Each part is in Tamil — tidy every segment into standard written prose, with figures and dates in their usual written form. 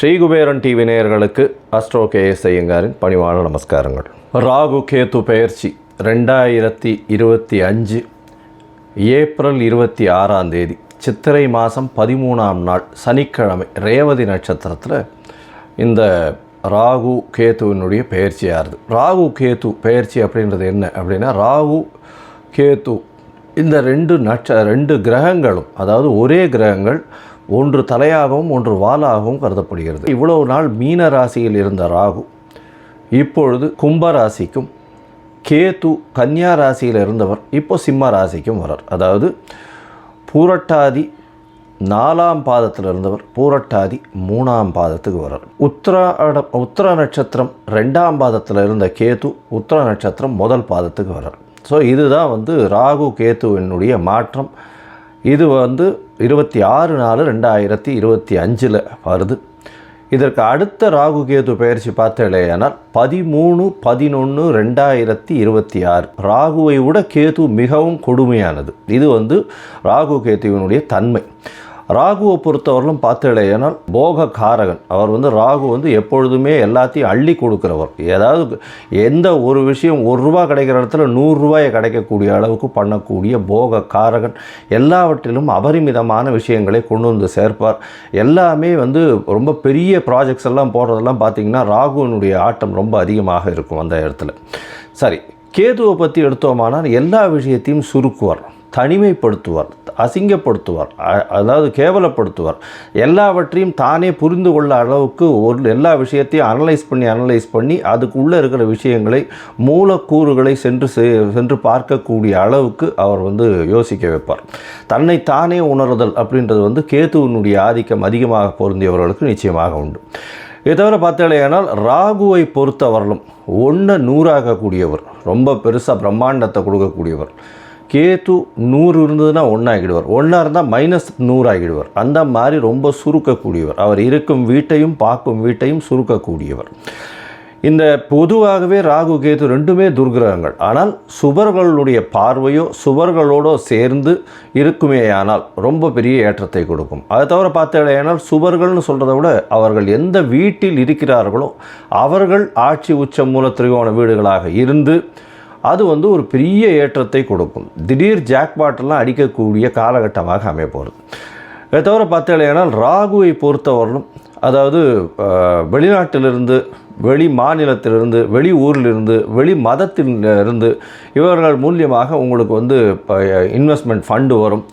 ஸ்ரீகுபேரன் டிவி நேயர்களுக்கு அஸ்ட்ரோ கேஎஸ் ஐயங்காரின் பணிவான நமஸ்காரங்கள். ராகு கேது பெயர்ச்சி 2025 ஏப்ரல் 26 சித்திரை மாதம் 13ஆம் நாள் சனிக்கிழமை ரேவதி நட்சத்திரத்தில் இந்த ராகு கேத்துவினுடைய பெயர்ச்சியாகுது. ராகு கேத்து பெயர்ச்சி அப்படின்றது என்ன அப்படின்னா, ராகு கேத்து இந்த ரெண்டு கிரகங்களும், அதாவது ஒரே கிரகங்கள், ஒன்று தலையாகவும் ஒன்று வாலாகவும் கருதப்படுகிறது. இவ்வளவு நாள் மீன ராசியில் இருந்த ராகு இப்பொழுது கும்பராசிக்கும், கேது கன்னியா ராசியில் இருந்தவர் இப்போ சிம்ம ராசிக்கும் வரார். அதாவது பூரட்டாதி 4ஆம் பாதத்தில் இருந்தவர் பூரட்டாதி 3ஆம் பாதத்துக்கு வரார். உத்திர நட்சத்திரம் 2ஆம் பாதத்தில் இருந்த கேது உத்திர நட்சத்திரம் 1 பாதத்துக்கு வரார். ஸோ இதுதான் ராகு கேத்துவினுடைய மாற்றம். இது 26/4/2025 வருது. இதற்கு அடுத்த ராகு கேது பெயர்ச்சி பார்த்தேனால் 13/11/2026. ராகுவை விட கேது மிகவும் கொடுமையானது. இது ராகு கேத்துவினுடைய தன்மை. ராகுவை பொறுத்தவரையிலும் பார்த்தேனால் போக காரகன். அவர் ராகு எப்பொழுதுமே எல்லாத்தையும் அள்ளி கொடுக்குறவர். ஏதாவது எந்த ஒரு விஷயம் ₹1 கிடைக்கிற இடத்துல ₹100 கிடைக்கக்கூடிய அளவுக்கு பண்ணக்கூடிய போக காரகன். எல்லாவற்றிலும் அபரிமிதமான விஷயங்களை கொண்டு சேர்ப்பார். எல்லாமே ரொம்ப பெரிய ப்ராஜெக்ட்ஸ் எல்லாம் போடுறதெல்லாம் பார்த்திங்கன்னா ராகுவினுடைய ஆட்டம் ரொம்ப அதிகமாக இருக்கும் அந்த இடத்துல. சரி, கேதுவை பற்றி எடுத்தோமானால் எல்லா விஷயத்தையும் சுருக்குவார், தனிமைப்படுத்துவார், அசிங்கப்படுத்துவார், அதாவது கேவலப்படுத்துவார். எல்லாவற்றையும் தானே புரிந்து கொள்ள அளவுக்கு எல்லா விஷயத்தையும் அனலைஸ் பண்ணி அதுக்குள்ளே இருக்கிற விஷயங்களை, மூலக்கூறுகளை சென்று பார்க்கக்கூடிய அளவுக்கு அவர் யோசிக்க வைப்பார். தன்னை தானே உணர்தல் அப்படின்றது கேதுவினுடைய ஆதிக்கம் அதிகமாக பொருந்தியவர்களுக்கு நிச்சயமாக உண்டு. இதை தவிர பார்த்தேனால் ராகுவை பொறுத்தவரையிலும் 1 100ஆக்கக்கூடியவர், ரொம்ப பெருசாக பிரம்மாண்டத்தை கொடுக்கக்கூடியவர். கேது 100 இருந்ததுன்னா 1 ஆகிடுவார், 1 இருந்தால் -100 ஆகிடுவார். அந்த மாதிரி ரொம்ப சுருக்கக்கூடியவர். அவர் இருக்கும் வீட்டையும் பார்க்கும் வீட்டையும் சுருக்கக்கூடியவர். இந்த பொதுவாகவே ராகு கேது ரெண்டுமே துர்கிரகங்கள். ஆனால் சுபர்களுடைய பார்வையோ சுபர்களோடு சேர்ந்து இருக்குமேயானால் ரொம்ப பெரிய ஏற்றத்தை கொடுக்கும். அதை தவிர பார்த்தேனால் சுபர்கள்னு சொல்கிறத விட அவர்கள் எந்த வீட்டில் இருக்கிறார்களோ அவர்கள் ஆட்சி உச்ச மூல திரிகோண வீடுகளாக இருந்து அது ஒரு பெரிய ஏற்றத்தை கொடுக்கும். திடீர் ஜாக்பாட்டெல்லாம் அடிக்கக்கூடிய காலகட்டமாக அமையப்போகிறது. இதை தவிர பார்த்தேனால் ராகுவை பொறுத்தவரையிலும், அதாவது வெளிநாட்டிலிருந்து, வெளி மாநிலத்திலிருந்து, வெளி ஊரிலிருந்து, வெளி மதத்திலிருந்து இவர்கள் மூலியமாக உங்களுக்கு இன்வெஸ்ட்மெண்ட் ஃபண்டு வரும்,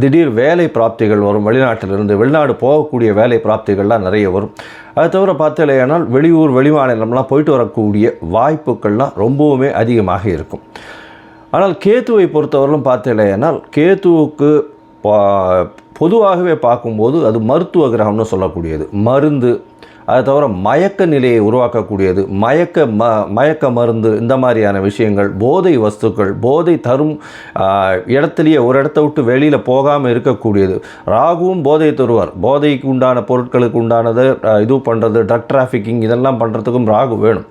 திடீர் வேலை பிராப்திகள் வரும். வெளிநாட்டிலிருந்து வெளிநாடு போகக்கூடிய வேலை பிராப்திகள்லாம் நிறைய வரும். அது தவிர பார்த்தேனால் வெளியூர் வெளி மாநிலம்லாம் போயிட்டு வரக்கூடிய வாய்ப்புகள்லாம் ரொம்பவுமே அதிகமாக இருக்கும். ஆனால் கேத்துவை பொறுத்தவரையிலும் பார்த்தேனால் கேத்துவுக்கு பொதுவாகவே பார்க்கும்போது அது மருத்துவ கிரகம்னு சொல்லக்கூடியது, மருந்து, அதை தவிர மயக்க நிலையை உருவாக்கக்கூடியது, மயக்க மருந்து, இந்த மாதிரியான விஷயங்கள், போதை வஸ்துக்கள், போதை தரும் இடத்துலையே ஒரு இடத்த விட்டு வெளியில் போகாமல் இருக்கக்கூடியது. ராகுவும் போதை தருவார். போதைக்கு உண்டான பொருட்களுக்கு உண்டானது இது பண்ணுறது, ட்ரக் டிராஃபிக்கிங் இதெல்லாம் பண்ணுறதுக்கும் ராகு வேணும்.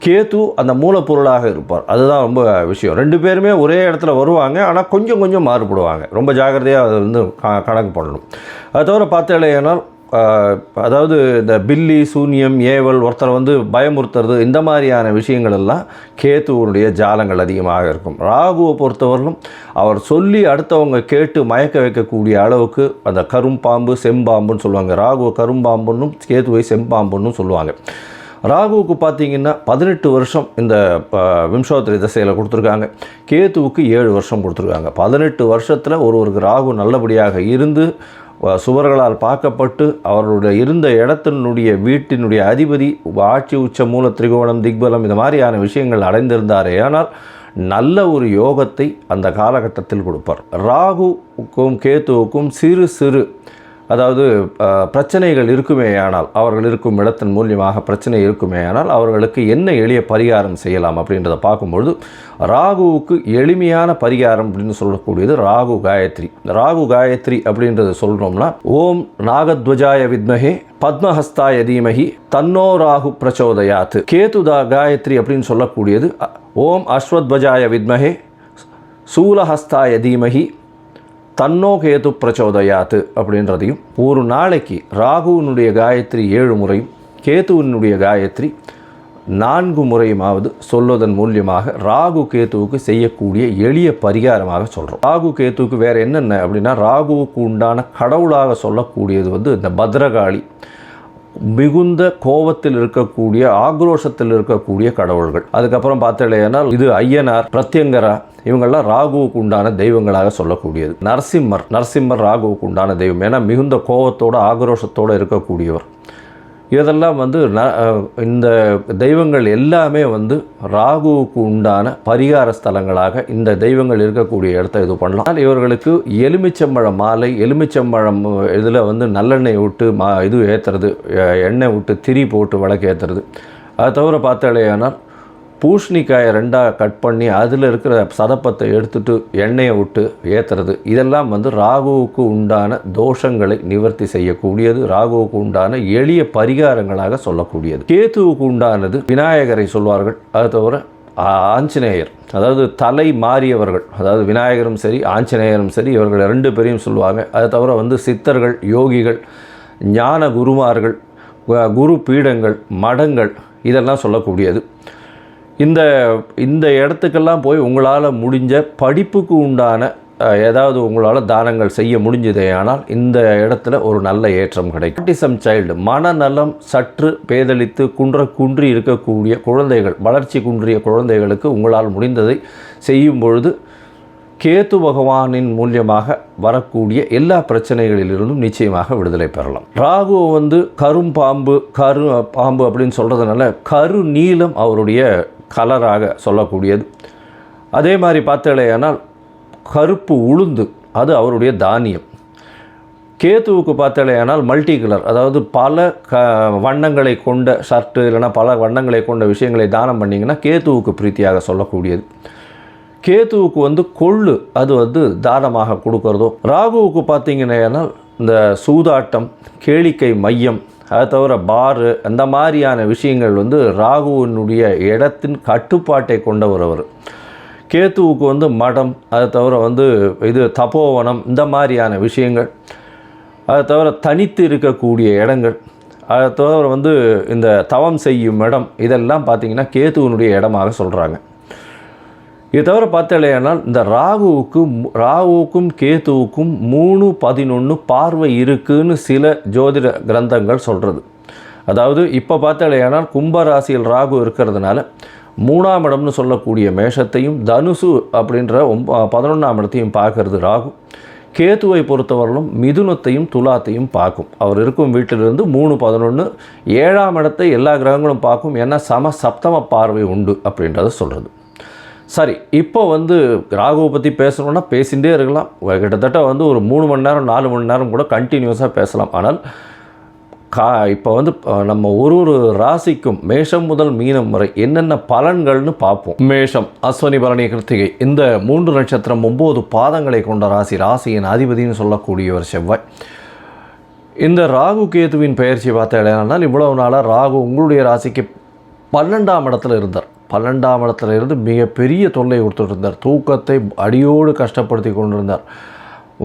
கேது அந்த மூலப்பொருளாக இருப்பார். அதுதான் ரொம்ப விஷயம். 2 பேருமே ஒரே இடத்துல வருவாங்க, ஆனால் கொஞ்சம் கொஞ்சம் மாறுபடுவாங்க. ரொம்ப ஜாக்கிரதையாக அதை கணக்கு பண்ணணும். அது தவிர பார்த்தேனால் அதாவது இந்த பில்லி சூன்யம் ஏவல் ஒருத்தரை பயமுறுத்துறது இந்த மாதிரியான விஷயங்கள் எல்லாம் கேத்துவனுடைய ஜாலங்கள் அதிகமாக இருக்கும். ராகுவை பொறுத்தவரையிலும் அவர் சொல்லி அடுத்தவங்க கேட்டு மயக்க வைக்கக்கூடிய அளவுக்கு அந்த கரும்பாம்பு செம்பாம்புன்னு சொல்லுவாங்க. ராகுவை கரும்பாம்புன்னும் கேத்துவை செம்பாம்புன்னு சொல்லுவாங்க. ராகுவுக்கு பார்த்திங்கன்னா 18 வருஷம் இந்த விம்சோத்தரி திசையில் கொடுத்துருக்காங்க. கேத்துவுக்கு 7 வருஷம் கொடுத்துருக்காங்க. 18 வருஷத்தில் ஒருவருக்கு ராகு நல்லபடியாக இருந்து சுவர்களால் பார்க்கப்பட்டு அவர்களுடைய இருந்த இடத்தினுடைய வீட்டினுடைய அதிபதி ஆட்சி உச்ச மூல திரிகோணம் திக்பலம் இந்த மாதிரியான விஷயங்கள் அடைந்திருந்தாரே ஆனால் நல்ல ஒரு யோகத்தை அந்த காலகட்டத்தில் கொடுப்பார். ராகுவுக்கும் கேத்துவுக்கும் சிறு அதாவது பிரச்சனைகள் இருக்குமேயானால், அவர்கள் இருக்கும் இடத்தின் மூலியமாக பிரச்சனை இருக்குமேயானால் அவர்களுக்கு என்ன எளிய பரிகாரம் செய்யலாம் அப்படின்றத பார்க்கும்பொழுது ராகுவுக்கு எளிமையான பரிகாரம் அப்படின்னு சொல்லக்கூடியது ராகு காயத்ரி. ராகு காயத்ரி அப்படின்றத சொல்கிறோம்னா, ஓம் நாகத்வஜாய வித்மஹே பத்மஹஸ்தாய தீமஹி தன்னோ ராகு பிரச்சோதயாத். கேதுதா காயத்ரி அப்படின்னு சொல்லக்கூடியது ஓம் அஸ்வத்வஜாய வித்மஹே சூலஹஸ்தாய தீமஹி தன்னோ கேது பிரச்சோதயாத்து அப்படின்றதையும், ஒரு நாளைக்கு ராகுவினுடைய காயத்ரி 7 முறையும் கேதுவினுடைய காயத்ரி 4 முறையுமாவது சொல்வதன் மூலியமாக ராகு கேத்துவுக்கு செய்யக்கூடிய எளிய பரிகாரமாக சொல்கிறோம். ராகு கேத்துவுக்கு வேறு என்னென்ன அப்படின்னா, ராகுவுக்கு உண்டான கடவுளாக சொல்லக்கூடியது இந்த பத்ரகாளி, மிகுந்த கோபத்தில் இருக்கக்கூடிய, ஆக்ரோஷத்தில் இருக்கக்கூடிய கடவுள்கள். அதுக்கப்புறம் பார்த்தீங்கன்னா இது ஐயனார், பிரத்யங்கரா, இவங்கெல்லாம் ராகுவுக்கு உண்டான தெய்வங்களாக சொல்லக்கூடியது. நரசிம்மர் ராகுவுக்கு உண்டான தெய்வம். ஏன்னா மிகுந்த கோபத்தோடு ஆக்ரோஷத்தோடு இருக்கக்கூடியவர். இதெல்லாம் இந்த தெய்வங்கள் எல்லாமே ராகுவுக்கு உண்டான பரிகார ஸ்தலங்களாக இந்த தெய்வங்கள் இருக்கக்கூடிய இடத்த இது பண்ணலாம். இவர்களுக்கு எலுமிச்சம்பழம் மாலை, எலுமிச்சம்பழம் இதில் நல்லெண்ணெய் விட்டு இது ஏற்றுறது, எண்ணெய் விட்டு திரி போட்டு விளக்கு ஏற்றுறது. அதை தவிர பார்த்தாலேயானால் பூசணிக்காயை 2ஆக கட் பண்ணி அதில் இருக்கிற சதப்பத்தை எடுத்துட்டு எண்ணெயை விட்டு ஏற்றுறது. இதெல்லாம் ராகுவுக்கு உண்டான தோஷங்களை நிவர்த்தி செய்யக்கூடியது, ராகுவுக்கு உண்டான எளிய பரிகாரங்களாக சொல்லக்கூடியது. கேத்துவுக்கு உண்டானது விநாயகரை சொல்வார்கள். அது தவிர ஆஞ்சநேயர், அதாவது தலை மாறியவர்கள், அதாவது விநாயகரும் சரி ஆஞ்சநேயரும் சரி, இவர்கள் 2 பேரையும் சொல்லுவாங்க. அது தவிர சித்தர்கள், யோகிகள், ஞான குருமார்கள், குரு பீடங்கள், மடங்கள், இதெல்லாம் சொல்லக்கூடியது. இந்த இடத்துக்கெல்லாம் போய் உங்களால் முடிஞ்ச படிப்புக்கு உண்டான ஏதாவது உங்களால் தானங்கள் செய்ய முடிஞ்சதே ஆனால் இந்த இடத்துல ஒரு நல்ல ஏற்றம் கிடைக்கும். ஆட்டிசம் சைல்டு, மனநலம் சற்று பேதலித்து குன்றி இருக்கக்கூடிய குழந்தைகள், வளர்ச்சி குன்றிய குழந்தைகளுக்கு உங்களால் முடிந்ததை செய்யும் பொழுது கேத்து பகவானின் மூலியமாக வரக்கூடிய எல்லா பிரச்சனைகளிலிருந்தும் நிச்சயமாக விடுதலை பெறலாம். ராகு கரும்பாம்பு, பாம்பு அப்படின்னு சொல்கிறதுனால கரு நீலம் அவருடைய கலராக சொல்லக்கூடியது. அதே மாதிரி பார்த்தேனால் கருப்பு உளுந்து, அது அவருடைய தானியம். கேத்துவுக்கு பார்த்தேனால் மல்டி கலர், அதாவது பல வண்ணங்களை கொண்ட ஷர்ட்டு இல்லைனா பல வண்ணங்களை கொண்ட விஷயங்களை தானம் பண்ணிங்கன்னா கேத்துவுக்கு பிரீத்தியாக சொல்லக்கூடியது. கேத்துவுக்கு கொள்ளு, அது தானமாக கொடுக்கறதோ. ராகுவுக்கு பார்த்தீங்கன்னா இந்த சூதாட்டம், கேளிக்கை மையம், அதை தவிர பாரு, அந்த மாதிரியான விஷயங்கள் ராகுவினுடைய இடத்தின் கட்டுப்பாட்டை கொண்டவர் அவர். கேத்துவுக்கு மடம், அதை தவிர இது தபோவனம், இந்த மாதிரியான விஷயங்கள், அதை தவிர தனித்து இருக்கக்கூடிய இடங்கள், அதை தவிர இந்த தவம் செய்யும் இடம், இதெல்லாம் பார்த்திங்கன்னா கேத்துவினுடைய இடமாக சொல்கிறாங்க. இது தவிர பார்த்தாலேனால் இந்த ராகுவுக்கும் கேத்துவுக்கும் 3-11 பார்வை இருக்குன்னு சில ஜோதிட கிரந்தங்கள் சொல்கிறது. அதாவது இப்போ பார்த்தாலேனால் கும்பராசியில் ராகு இருக்கிறதுனால 3ஆம் இடம்னு சொல்லக்கூடிய மேஷத்தையும் தனுசு அப்படின்ற 11ஆம் இடத்தையும் பார்க்கறது ராகு. கேத்துவை பொறுத்தவரையிலும் மிதுனத்தையும் துலாத்தையும் பார்க்கும். அவர் இருக்கும் வீட்டிலிருந்து 3-11 7ஆம் இடத்தை எல்லா கிரகங்களும் பார்க்கும். ஏன்னா சப்தம பார்வை உண்டு அப்படின்றத சொல்கிறது. சரி, இப்போ ராகுவை பற்றி பேசணுன்னா பேசிகிட்டே இருக்கலாம். கிட்டத்தட்ட ஒரு 3 மணி நேரம் 4 மணி நேரம் கூட கண்டினியூஸாக பேசலாம். ஆனால் இப்போ நம்ம ஒரு ராசிக்கும் மேஷம் முதல் மீனம் வரை என்னென்ன பலன்கள்னு பார்ப்போம். மேஷம், அஸ்வினி, பரணி, கிருத்திகை, இந்த 3 நட்சத்திரம் 9 பாதங்களை கொண்ட ராசியின் அதிபதினு சொல்லக்கூடியவர் செவ்வாய். இந்த ராகு கேதுவின் பெயர்ச்சி பார்த்தால் இவ்வளவு நாளாக ராகு உங்களுடைய ராசிக்கு 12ஆம் இடத்துல இருந்தார். 12ஆம் இடத்துல இருந்து மிகப்பெரிய தொல்லை கொடுத்துட்டு இருந்தார். தூக்கத்தை அடியோடு கஷ்டப்படுத்தி கொண்டிருந்தார்.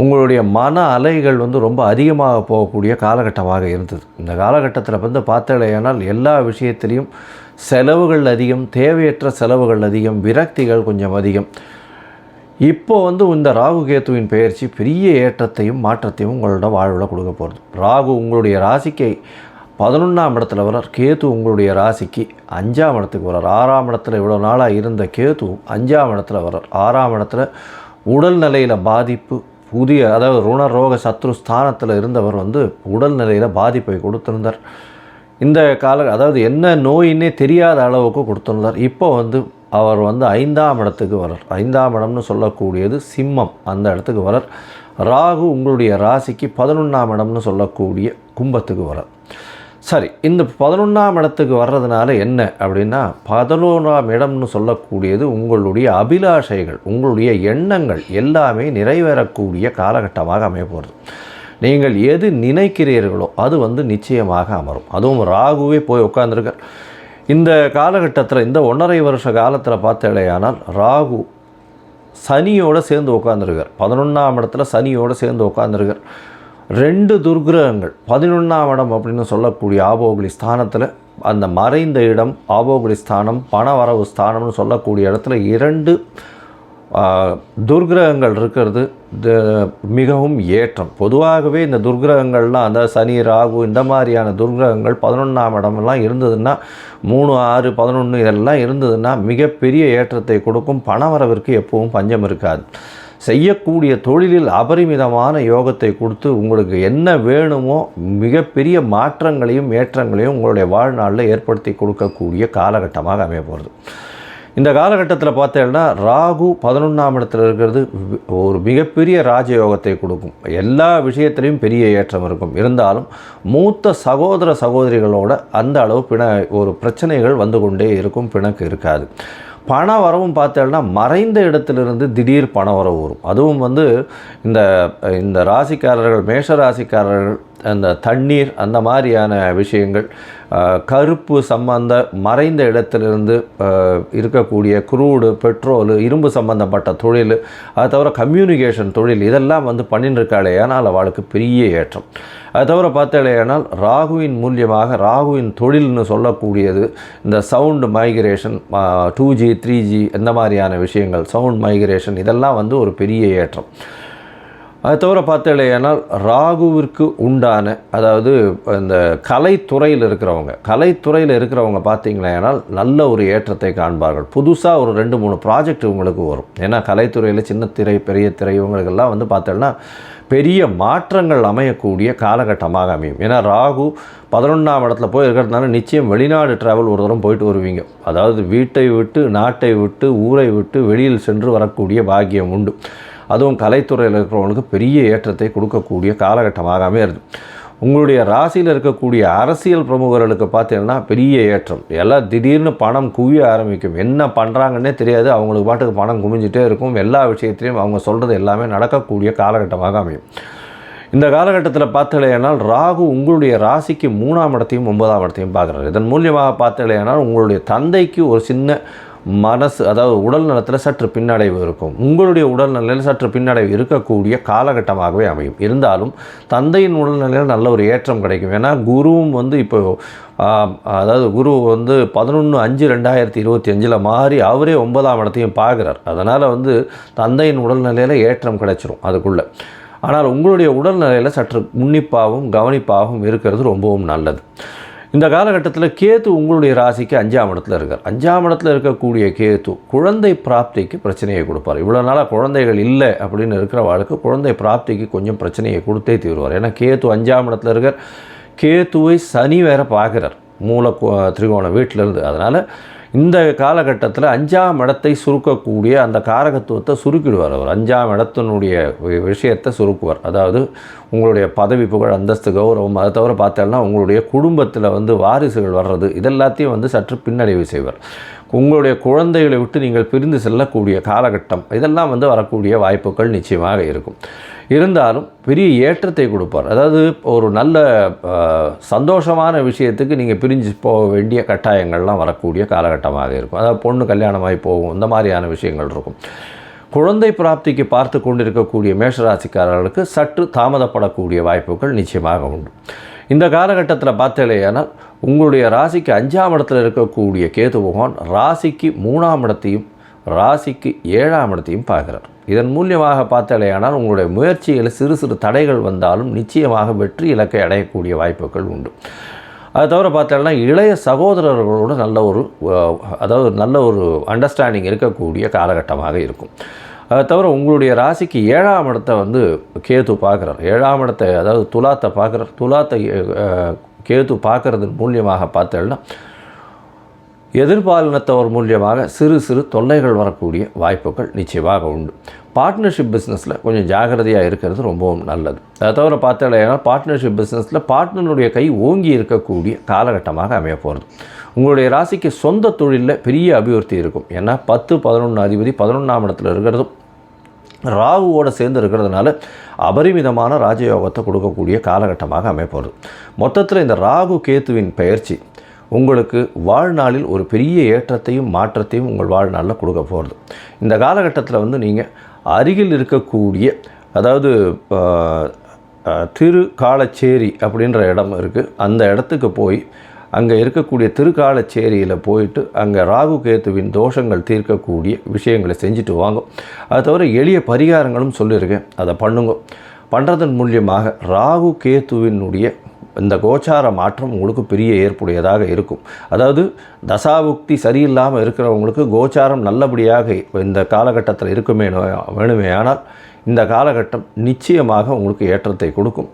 உங்களுடைய மன அலைகள் ரொம்ப அதிகமாக போகக்கூடிய காலகட்டமாக இருந்தது. இந்த காலகட்டத்தில் பார்த்தேனால் எல்லா விஷயத்திலையும் செலவுகள் அதிகம், தேவையற்ற செலவுகள் அதிகம், விரக்திகள் கொஞ்சம் அதிகம். இப்போ இந்த ராகு கேத்துவின் பெயர்ச்சி பெரிய ஏற்றத்தையும் மாற்றத்தையும் உங்களோட வாழ்வில் கொடுக்க போகிறது. ராகு உங்களுடைய ராசிக்கு 11ஆம் இடத்துல வரார். கேத்து உங்களுடைய ராசிக்கு 5ஆம் இடத்துக்கு வரார். 6ஆம் இடத்துல இவ்வளோ நாளாக இருந்த கேத்து 5ஆம் இடத்துல வரார். 6ஆம் இடத்துல உடல்நிலையில் பாதிப்பு, அதாவது ருணரோக சத்ரு ஸ்தானத்தில் இருந்தவர் உடல்நிலையில் பாதிப்பை கொடுத்திருந்தார். இந்த அதாவது என்ன நோயின்னே தெரியாத அளவுக்கு கொடுத்திருந்தார். இப்போ அவர் 5ஆம் இடத்துக்கு வரார். 5ஆம் இடம்னு சொல்லக்கூடியது சிம்மம், அந்த இடத்துக்கு வரார். ராகு உங்களுடைய ராசிக்கு 11ஆம் இடம்னு சொல்லக்கூடிய கும்பத்துக்கு வரார். சரி, இந்த 11ஆம் இடத்துக்கு வர்றதுனால என்ன அப்படின்னா, 11ஆம் இடம்னு சொல்லக்கூடியது உங்களுடைய அபிலாஷைகள், உங்களுடைய எண்ணங்கள் எல்லாமே நிறைவேறக்கூடிய காலகட்டமாக அமைய போகிறது. நீங்கள் எது நினைக்கிறீர்களோ அது நிச்சயமாக அமரும். அதுவும் ராகுவே போய் உட்கார்ந்துருக்க இந்த காலகட்டத்தில், இந்த 1.5 வருஷ காலத்தில் பார்த்தேடையானால் ராகு சனியோடு சேர்ந்து உட்காந்துருக்கார். 11ஆம் இடத்துல சனியோடு சேர்ந்து உட்காந்துருக்கார். 2 துர்கிரகங்கள் 11ஆம் இடம் அப்படின்னு சொல்லக்கூடிய ஆபோகுலி ஸ்தானத்தில், அந்த மறைந்த இடம் ஆபோகுலி ஸ்தானம், பணவரவு ஸ்தானம்னு சொல்லக்கூடிய இடத்துல 2 துர்கிரகங்கள் இருக்கிறது மிகவும் ஏற்றம். பொதுவாகவே இந்த துர்கிரகங்கள்லாம், அந்த சனி ராகு இந்த மாதிரியான துர்கிரகங்கள் 11ஆம் இடமெல்லாம் இருந்ததுன்னா, 3, 6, 11 இதெல்லாம் இருந்ததுன்னா மிகப்பெரிய ஏற்றத்தை கொடுக்கும். பணவரவிற்கு எப்பவும் பஞ்சம் இருக்காது. செய்யக்கூடிய தொழிலில் அபரிமிதமான யோகத்தை கொடுத்து உங்களுக்கு என்ன வேணுமோ மிகப்பெரிய மாற்றங்களையும் ஏற்றங்களையும் உங்களுடைய வாழ்நாளில் ஏற்படுத்தி கொடுக்கக்கூடிய காலகட்டமாக அமைய போகிறது. இந்த காலகட்டத்தில் பார்த்தீங்கன்னா ராகு 11ஆம் இடத்துல இருக்கிறது ஒரு மிகப்பெரிய ராஜயோகத்தை கொடுக்கும். எல்லா விஷயத்திலையும் பெரிய ஏற்றம் இருக்கும். இருந்தாலும் மூத்த சகோதர சகோதரிகளோட அந்த அளவு ஒரு பிரச்சனைகள் வந்து கொண்டே இருக்கும், பிணக்கு இருக்காது. பண வரவும் பார்த்தோம்னா மறைந்த இடத்திலிருந்து திடீர் பண வரவு வரும். அதுவும் இந்த ராசிக்காரர்கள், மேஷ ராசிக்காரர்கள், அந்த தண்ணீர் அந்த மாதிரியான விஷயங்கள், கருப்பு சம்பந்த மறைந்த இடத்திலிருந்து இருக்கக்கூடிய குரூடு, பெட்ரோலு, இரும்பு சம்பந்தப்பட்ட தொழில், அது தவிர கம்யூனிகேஷன் தொழில், இதெல்லாம் பண்ணின்னு இருக்காளே ஆனால் அவளுக்கு பெரிய ஏற்றம். அது தவிர பார்த்தாலேயானால் ராகுவின் மூலியமாக ராகுவின் தொழில்னு சொல்லக்கூடியது இந்த சவுண்டு மைக்ரேஷன், 2G 3G இந்த மாதிரியான விஷயங்கள், சவுண்ட் மைக்ரேஷன், இதெல்லாம் ஒரு பெரிய ஏற்றம். அது தவிர பார்த்தாலேயானால் ராகுவிற்கு உண்டான, அதாவது இந்த கலைத்துறையில் இருக்கிறவங்க பார்த்தீங்களேனால் நல்ல ஒரு ஏற்றத்தை காண்பார்கள். புதுசாக ஒரு 2-3 ப்ராஜெக்ட் உங்களுக்கு வரும். ஏன்னா கலைத்துறையில் சின்ன திரை, பெரிய திரை, இவங்களுக்கெல்லாம் பார்த்தோன்னா பெரிய மாற்றங்கள் அமையக்கூடிய காலகட்டமாக அமையும். ஏன்னா ராகு 11ஆம் இடத்துல போய் இருக்கிறதுனால நிச்சயம் வெளிநாடு ட்ராவல் ஒரு தூரம் போயிட்டு வருவீங்க. அதாவது வீட்டை விட்டு, நாட்டை விட்டு, ஊரை விட்டு வெளியில் சென்று வரக்கூடிய பாக்கியம் உண்டு. அதுவும் கலைத்துறையில் இருக்கிறவங்களுக்கு பெரிய ஏற்றத்தை கொடுக்கக்கூடிய காலகட்டமாக அமையிறது. உங்களுடைய ராசியில் இருக்கக்கூடிய அரசியல் பிரமுகர்களுக்கு பார்த்தீங்கன்னா பெரிய ஏற்றம். எல்லாம் திடீர்னு பணம் குவிய ஆரம்பிக்கும். என்ன பண்ணுறாங்கன்னே தெரியாது, அவங்களுக்கு பாட்டுக்கு பணம் குமிஞ்சிட்டே இருக்கும். எல்லா விஷயத்திலையும் அவங்க சொல்கிறது எல்லாமே நடக்கக்கூடிய காலகட்டமாக அமையும். இந்த காலகட்டத்தில் பார்த்தலையானால் ராகு உங்களுடைய ராசிக்கு 3ஆம் இடத்தையும் 9ஆம் இடத்தையும் பார்க்குறாரு. இதன் மூலியமாக பார்த்தலையானால் உங்களுடைய தந்தைக்கு ஒரு சின்ன மனசு, அதாவது உடல் நலத்தில் சற்று பின்னடைவு இருக்கும். உங்களுடைய உடல்நிலையில் சற்று பின்னடைவு இருக்கக்கூடிய காலகட்டமாகவே அமையும். இருந்தாலும் தந்தையின் உடல்நிலையில் நல்ல ஒரு ஏற்றம் கிடைக்கும். ஏன்னா குருவும் இப்போ அதாவது குரு 11/5/2025 மாறி அவரே 9ஆம் இடத்தையும் பார்க்குறார். அதனால் தந்தையின் உடல்நிலையில் ஏற்றம் கிடைச்சிரும் அதுக்குள்ளே. ஆனால் உங்களுடைய உடல்நிலையில் சற்று உன்னிப்பாகவும் கவனிப்பாகவும் இருக்கிறது ரொம்பவும் நல்லது. இந்த காலகட்டத்தில் கேது உங்களுடைய ராசிக்கு 5ஆம் இடத்துல இருக்கார். 5ஆம் இடத்துல இருக்கக்கூடிய கேது குழந்தை பிராப்திக்கு பிரச்சனையை கொடுப்பார். இவ்வளோ நாளாக குழந்தைகள் இல்லை அப்படின்னு இருக்கிறவாளுக்கு குழந்தை பிராப்திக்கு கொஞ்சம் பிரச்சனையை கொடுத்தே தீருவார். ஏன்னா கேது 5ஆம் இடத்துல இருக்கார். கேதுவை சனி வேற பார்க்குறார் மூல திரிகோண வீட்டிலேருந்து. அதனால் இந்த காலகட்டத்தில் 5ஆம் இடத்தை சுருக்கக்கூடிய அந்த காரகத்துவத்தை சுருக்கிடுவார் அவர். 5ஆம் இடத்தினுடைய விஷயத்தை சுருக்குவார். அதாவது உங்களுடைய பதவி, புகழ், அந்தஸ்து, கௌரவம், அதை தவிர பார்த்தோம்னா உங்களுடைய குடும்பத்தில் வாரிசுகள் வர்றது, இதெல்லாத்தையும் சற்று பின்னடைவு செய்வார். உங்களுடைய குழந்தைகளை விட்டு நீங்கள் பிரிந்து செல்லக்கூடிய காலகட்டம், இதெல்லாம் வரக்கூடிய வாய்ப்புகள் நிச்சயமாக இருக்கும். இருந்தாலும் பெரிய ஏற்றத்தை கொடுப்பார். அதாவது ஒரு நல்ல சந்தோஷமான விஷயத்துக்கு நீங்கள் பிரிஞ்சு போக வேண்டிய கட்டாயங்கள்லாம் வரக்கூடிய காலகட்டமாக இருக்கும். அதாவது பொண்ணு கல்யாணமாகி போகும், இந்த மாதிரியான விஷயங்கள் இருக்கும். குழந்தை பிராப்திக்கு பார்த்து கொண்டிருக்கக்கூடிய மேஷராசிக்காரர்களுக்கு சற்று தாமதப்படக்கூடிய வாய்ப்புகள் நிச்சயமாக உண்டு. இந்த காலகட்டத்தில் பார்த்தேனால் உங்களுடைய ராசிக்கு 5ஆம் இடத்தில் இருக்கக்கூடிய கேது பகவான் ராசிக்கு 3ஆம் இடத்தையும் ராசிக்கு 7ஆம் இடத்தையும் பார்க்குறார். இதன் மூலியமாக பார்த்தாலேயானால் உங்களுடைய முயற்சியில் சிறு சிறு தடைகள் வந்தாலும் நிச்சயமாக வெற்றி இலக்கை அடையக்கூடிய வாய்ப்புகள் உண்டு. அது தவிர பார்த்தோம்னா இளைய சகோதரர்களோடு நல்ல ஒரு அண்டர்ஸ்டாண்டிங் இருக்கக்கூடிய காலகட்டமாக இருக்கும். அதை தவிர உங்களுடைய ராசிக்கு 7ஆம் இடத்தை கேது பார்க்குறார். 7ஆம் இடத்தை, அதாவது துலாத்தை பார்க்குறார். துலாத்தை கேது பார்க்குறது மூலியமாக பார்த்தோம்னா எதிர்பாலினத்தவர் மூலியமாக சிறு சிறு தொல்லைகள் வரக்கூடிய வாய்ப்புகள் நிச்சயமாக உண்டு. பார்ட்னர்ஷிப் பிஸ்னஸில் கொஞ்சம் ஜாகிரதையாக இருக்கிறது ரொம்பவும் நல்லது. அதை தவிர பார்த்தீங்கன்னா பார்ட்னர்ஷிப் பிஸ்னஸில் பார்ட்னருடைய கை ஓங்கி இருக்கக்கூடிய காலகட்டமாக அமைய போகிறது. உங்களுடைய ராசிக்கு சொந்த தொழிலில் பெரிய அபிவிருத்தி இருக்கும். ஏன்னா 10-11 அதிபதி 11ஆம் இடத்துல இருக்கிறதும் ராகுவோடு சேர்ந்து இருக்கிறதுனால அபரிமிதமான ராஜயோகத்தை கொடுக்கக்கூடிய காலகட்டமாக அமைய போகிறது. மொத்தத்தில் இந்த ராகு கேத்துவின் பயிற்சி உங்களுக்கு வாழ்நாளில் ஒரு பெரிய ஏற்றத்தையும் மாற்றத்தையும் உங்கள் வாழ்நாளில் கொடுக்க போகிறது. இந்த காலகட்டத்தில் வந்து நீங்கள் அருகில் இருக்கக்கூடிய, அதாவது திருக்காலச்சேரி அப்படின்ற இடம் இருக்குது, அந்த இடத்துக்கு போய் அங்கே இருக்கக்கூடிய திருக்காலச்சேரியில் போயிட்டு அங்கே ராகு கேத்துவின் தோஷங்கள் தீர்க்கக்கூடிய விஷயங்களை செஞ்சுட்டு வாங்க. அது தவிர எளிய பரிகாரங்களும் சொல்லியிருக்கேன், அதை பண்ணுங்க. பண்ணுறதன் மூலியமாக ராகு கேத்துவினுடைய இந்த கோச்சார மாற்றம் உங்களுக்கு பெரிய ஏற்புடையதாக இருக்கும். அதாவது தசாபுக்தி சரியில்லாமல் இருக்கிறவங்களுக்கு கோச்சாரம் நல்லபடியாக இந்த காலகட்டத்தில் வேணுமே ஆனால் இந்த காலகட்டம் நிச்சயமாக உங்களுக்கு ஏற்றத்தை கொடுக்கும்.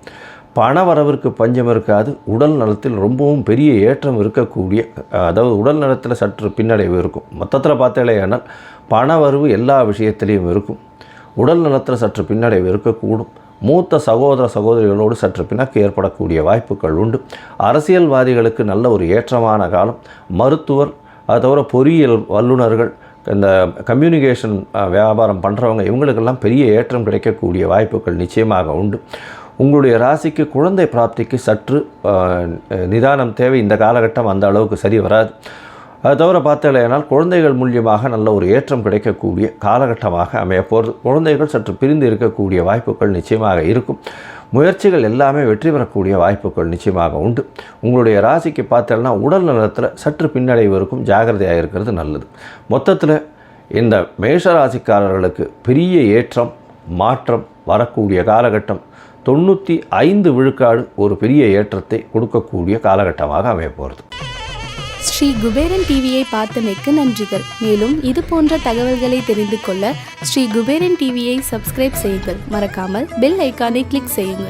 பண வரவிற்கு பஞ்சம் இருக்காது. உடல் நலத்தில் ரொம்பவும் பெரிய ஏற்றம் இருக்கக்கூடிய, அதாவது உடல் நலத்தில் சற்று பின்னடைவு இருக்கும். மொத்தத்தில் பார்த்தேனால் பண வரவு எல்லா விஷயத்திலையும் இருக்கும். உடல் நலத்தில் சற்று பின்னடைவு இருக்கக்கூடும். மூத்த சகோதரிகளோடு சற்று பிணக்கு ஏற்படக்கூடிய வாய்ப்புகள் உண்டு. அரசியல்வாதிகளுக்கு நல்ல ஒரு ஏற்றமான காலம். மருத்துவர், அது தவிர பொறியியல் வல்லுநர்கள், இந்த கம்யூனிகேஷன் வியாபாரம் பண்ணுறவங்க, இவங்களுக்கெல்லாம் பெரிய ஏற்றம் கிடைக்கக்கூடிய வாய்ப்புகள் நிச்சயமாக உண்டு. உங்களுடைய ராசிக்கு குழந்தை பிராப்திக்கு சற்று நிதானம் தேவை. இந்த காலகட்டம் அந்த அளவுக்கு சரி வராது. அது தவிர பார்த்தேனால் குழந்தைகள் மூலியமாக நல்ல ஒரு ஏற்றம் கிடைக்கக்கூடிய காலகட்டமாக அமைய போகிறது. குழந்தைகள் சற்று பிரிந்து இருக்கக்கூடிய வாய்ப்புகள் நிச்சயமாக இருக்கும். முயற்சிகள் எல்லாமே வெற்றி பெறக்கூடிய வாய்ப்புகள் நிச்சயமாக உண்டு. உங்களுடைய ராசிக்கு பார்த்தேன்னா உடல் நலத்தில் சற்று பின்னடைவு இருக்கும். ஜாகிரதையாக இருக்கிறது நல்லது. மொத்தத்தில் இந்த மேஷராசிக்காரர்களுக்கு பெரிய ஏற்றம் மாற்றம் வரக்கூடிய காலகட்டம். 95 விழுக்காடு ஒரு பெரிய ஏற்றத்தை கொடுக்கக்கூடிய காலகட்டமாக அமைய போகிறது. ஸ்ரீ குபேரன் டிவியை பார்த்தமைக்கு நன்றிகள். மேலும் இது போன்ற தகவல்களை தெரிந்து கொள்ள ஸ்ரீ குபேரன் டிவியை சப்ஸ்கிரைப் செய்யுங்கள். மறக்காமல் பெல் ஐக்கானை கிளிக் செய்யுங்கள்.